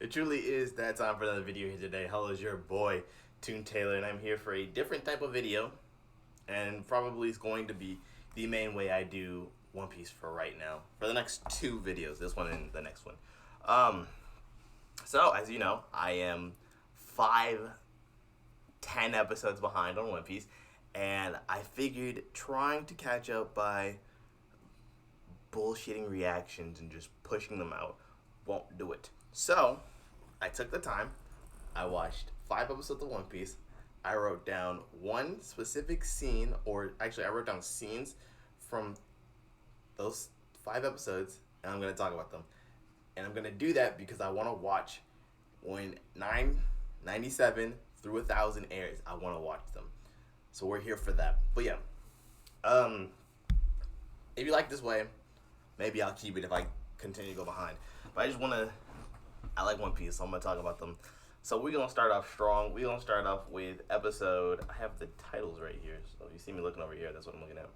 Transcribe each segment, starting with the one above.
It truly is that time for another video here today. Hello, is your boy, Toon Taylour, and I'm here for a different type of video, and probably is going to be the main way I do One Piece for right now. For the next two videos, this one and the next one. So, as you know, I am 10 episodes behind on One Piece, and I figured trying to catch up by bullshitting reactions and just pushing them out won't do it. So, I took the time. I watched 5 episodes of One Piece. I wrote down one specific scene, or actually, I wrote down scenes from those 5 episodes, and I'm going to talk about them. And I'm going to do that because I want to watch when 997 through 1000 airs. I want to watch them. So we're here for that. But yeah, if you like this way, maybe I'll keep it if I continue to go behind. But I like One Piece, so I'm going to talk about them. So we're going to start off strong. We're going to start off with episode, I have the titles right here. So you see me looking over here, that's what I'm looking at.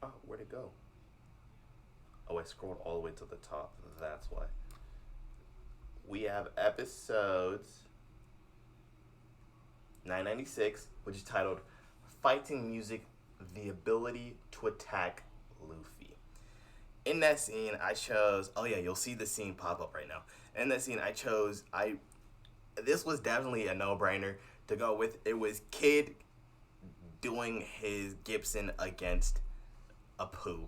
Oh, where'd it go? Oh, I scrolled all the way to the top. That's why. We have episodes 996, which is titled Fighting Music, The Ability to Attack Luffy. In that scene, I chose, oh yeah, you'll see the scene pop up right now. In that scene, this was definitely a no-brainer to go with. It was Kid doing his Gibson against Apu.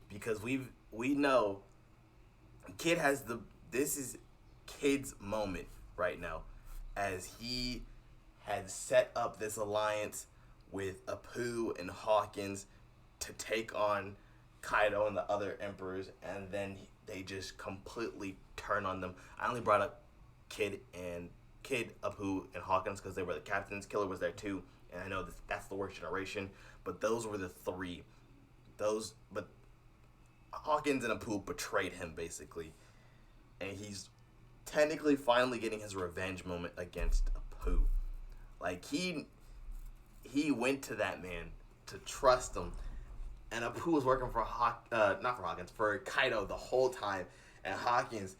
Because we know Kid this is Kid's moment right now, as he had set up this alliance with Apu and Hawkins to take on Kaido and the other emperors, and then they just completely turn on them. I only brought up Kid, Apu, and Hawkins because they were the captains. Killer was there too, and I know that's the worst generation, but those were the three. But Hawkins and Apu betrayed him basically, and he's technically finally getting his revenge moment against Apu. Like he went to that man to trust him, and Apu was working for for Kaido the whole time, and Hawkins,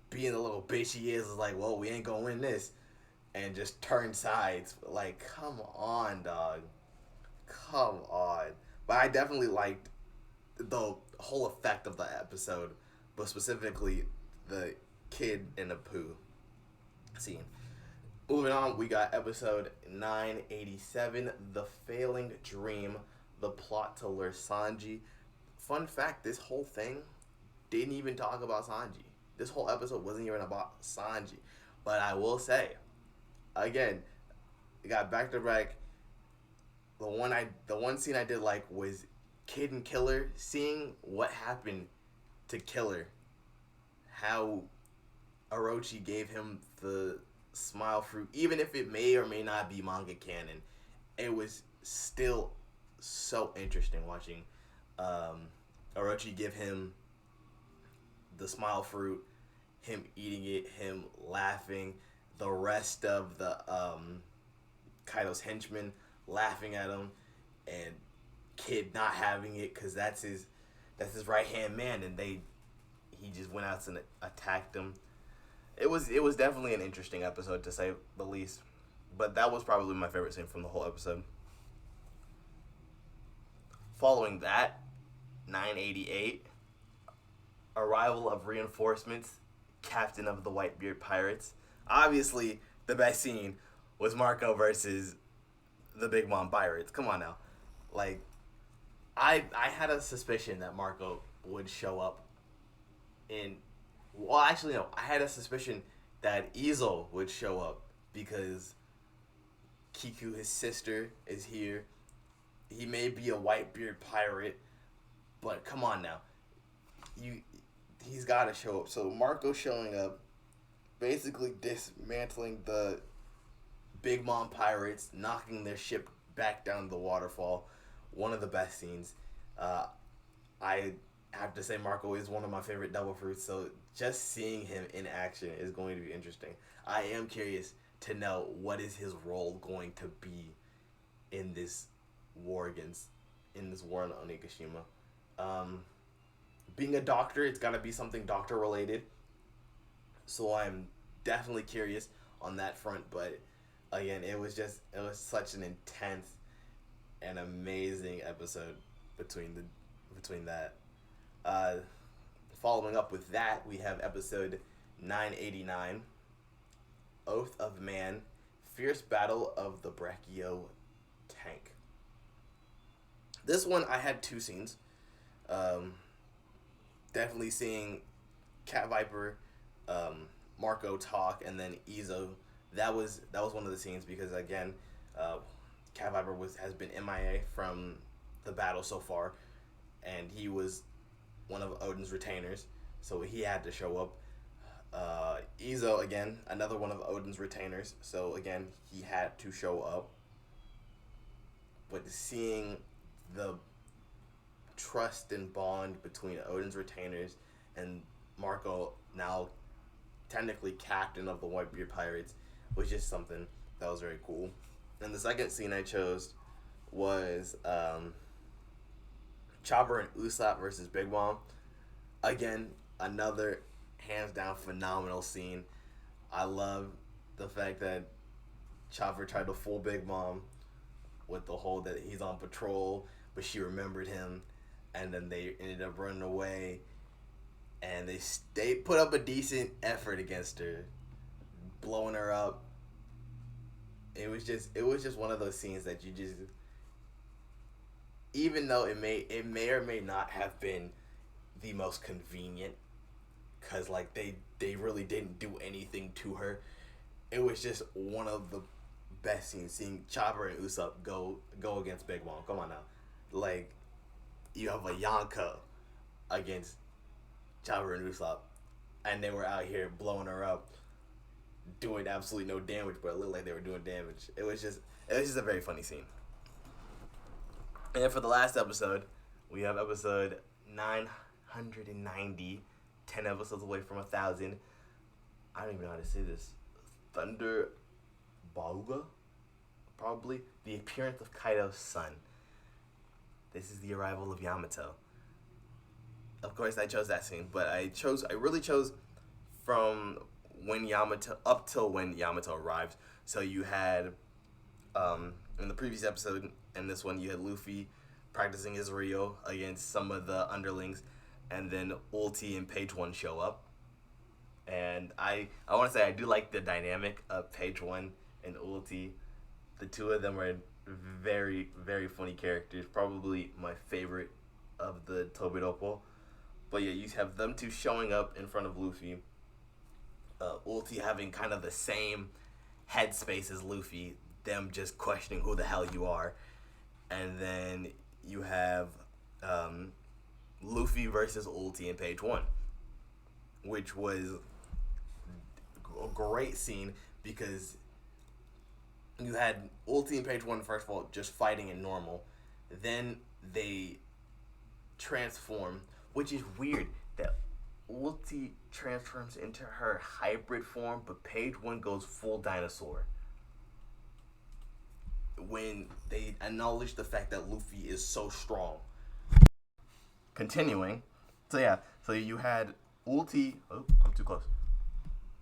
being the little bitch he is like, well, we ain't gonna win this, and just turned sides. Like, come on, dog, come on. But I definitely liked the whole effect of the episode, but specifically the Kid and Apu scene. Moving on, we got episode 987, The Failing Dream, the plot to lure Sanji. Fun fact, this whole thing didn't even talk about Sanji. This whole episode wasn't even about Sanji. But I will say, again, it got back to back. The one scene I did like was Kid and Killer, seeing what happened to Killer. How Orochi gave him the smile fruit, even if it may or may not be manga canon. It was still so interesting watching Orochi give him the smile fruit, him eating it, him laughing, the rest of the Kaido's henchmen laughing at him, and Kid not having it because that's his right hand man, and he just went out and attacked him. It was definitely an interesting episode, to say the least, but that was probably my favorite scene from the whole episode. Following that, 988, Arrival of Reinforcements, Captain of the Whitebeard Pirates. Obviously, the best scene was Marco versus the Big Mom Pirates. Come on now. Like, I had a suspicion that Marco would show up in... Well, actually, no. I had a suspicion that Izo would show up because Kiku, his sister, is here. He may be a Whitebeard pirate, but come on now. He's got to show up. So Marco showing up, basically dismantling the Big Mom pirates, knocking their ship back down the waterfall. One of the best scenes. I have to say Marco is one of my favorite Devil Fruits, so just seeing him in action is going to be interesting. I am curious to know what is his role going to be in this war on Onigashima. Being a doctor, it's got to be something doctor related. So I'm definitely curious on that front. But again, it was such an intense and amazing episode between that. Uh, Following up with that, we have episode 989, Oath of Man, Fierce Battle of the Brachio Tank. This one I had two scenes. Um, Definitely seeing Cat Viper, Marco talk, and then Izo. That was one of the scenes because again, uh, Cat Viper has been MIA from the battle so far, and he was one of Odin's retainers, so he had to show up. Izo again, another one of Odin's retainers, so again he had to show up. But seeing the trust and bond between Odin's retainers and Marco, now technically captain of the Whitebeard Pirates, was just something that was very cool. And the second scene I chose was Chopper and Usopp versus Big Mom. Again, another hands down phenomenal scene. I love the fact that Chopper tried to fool Big Mom with the whole that he's on patrol, but she remembered him, and then they ended up running away, and they put up a decent effort against her, blowing her up. It was just one of those scenes that you just, even though it may or may not have been the most convenient, cause like they really didn't do anything to her. It was just one of the best scenes, seeing Chopper and Usopp go against Big Mom. Come on now, like you have a Yonko against Chopper and Usopp, and they were out here blowing her up, doing absolutely no damage, but it looked like they were doing damage. It was just a very funny scene. And then for the last episode, we have episode 990, 10 episodes away from 1,000. I don't even know how to say this. Thunder Bauga? Probably. The appearance of Kaido's son. This is the arrival of Yamato. Of course, I chose that scene, but I really chose from when Yamato, up till when Yamato arrives. So you had, in the previous episode, and this one, you had Luffy practicing his Rio against some of the underlings, and then Ulti and Page One show up. And I want to say I do like the dynamic of Page One and Ulti. The two of them are very, very funny characters. Probably my favorite of the Tobidopo. But yeah, you have them two showing up in front of Luffy. Ulti having kind of the same headspace as Luffy. Them just questioning who the hell you are. And then you have Luffy versus Ulti and Page One, which was a great scene because you had Ulti and Page One, first of all, just fighting in normal. Then they transform, which is weird that Ulti transforms into her hybrid form, but Page One goes full dinosaur. When they acknowledge the fact that Luffy is so strong. Continuing. So you had Ulti. Oh, I'm too close.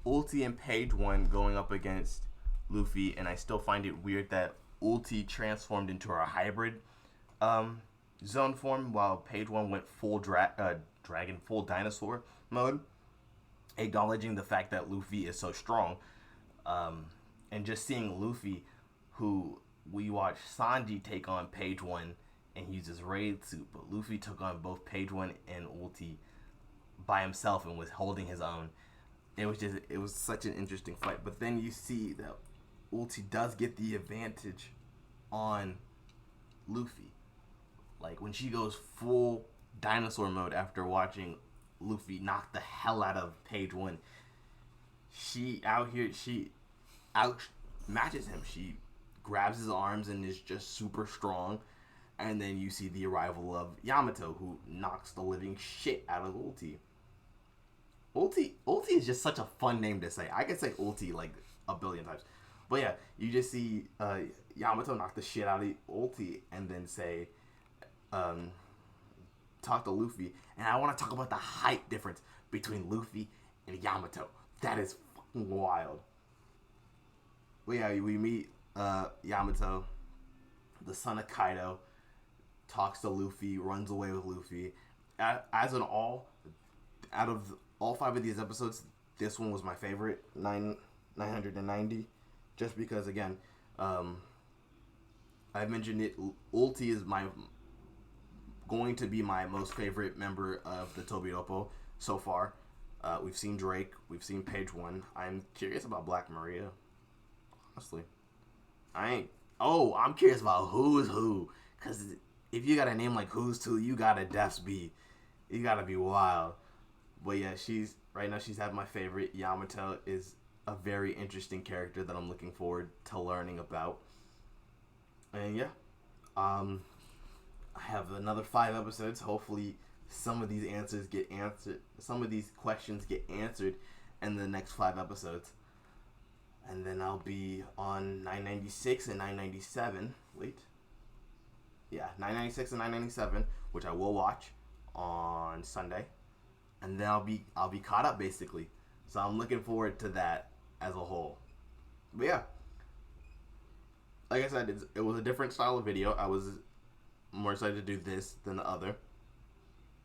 Ulti and Page One going up against Luffy, and I still find it weird that Ulti transformed into her hybrid zone form, while Page One went full dragon, full dinosaur mode, acknowledging the fact that Luffy is so strong, and just seeing Luffy, who we watched Sanji take on Page One and use his raid suit, but Luffy took on both Page One and Ulti by himself and was holding his own. It was such an interesting fight. But then you see that Ulti does get the advantage on Luffy. Like when she goes full dinosaur mode after watching Luffy knock the hell out of Page One, she outmatches him. She grabs his arms and is just super strong. And then you see the arrival of Yamato, who knocks the living shit out of Ulti. Ulti is just such a fun name to say. I could say Ulti like a billion times. But yeah, you just see Yamato knock the shit out of Ulti and then say, talk to Luffy. And I want to talk about the height difference between Luffy and Yamato. That is fucking wild. Well, yeah, we meet Yamato, the son of Kaido, talks to Luffy, runs away with Luffy. As an out of all 5 of these episodes, this one was my favorite, 990, just because again, I mentioned it. Ulti is going to be my most favorite member of the Tobiropo so far. We've seen Drake, we've seen Page One. I'm curious about Black Maria. Honestly, I'm curious about who's who, cause if you got a name like Who's Who, you gotta you gotta be wild. But yeah, she's had my favorite. Yamato is a very interesting character that I'm looking forward to learning about. And yeah, I have another 5 episodes. Hopefully, some of these questions get answered in the next 5 episodes. And then I'll be on 996 and 997. Wait. Yeah, 996 and 997, which I will watch on Sunday. And then I'll be caught up basically. So I'm looking forward to that as a whole. But yeah, like I said, it was a different style of video. I was more excited to do this than the other,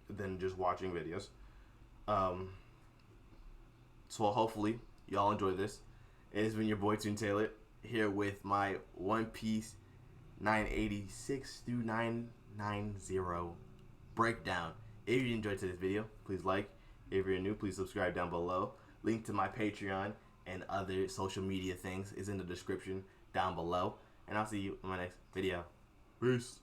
than just watching videos. So hopefully y'all enjoy this. It has been your boy Toon Taylour here with my One Piece 986 through 990 breakdown. If you enjoyed today's video, please like. If you're new, please subscribe down below. Link to my Patreon and other social media things is in the description down below. And I'll see you in my next video. Peace.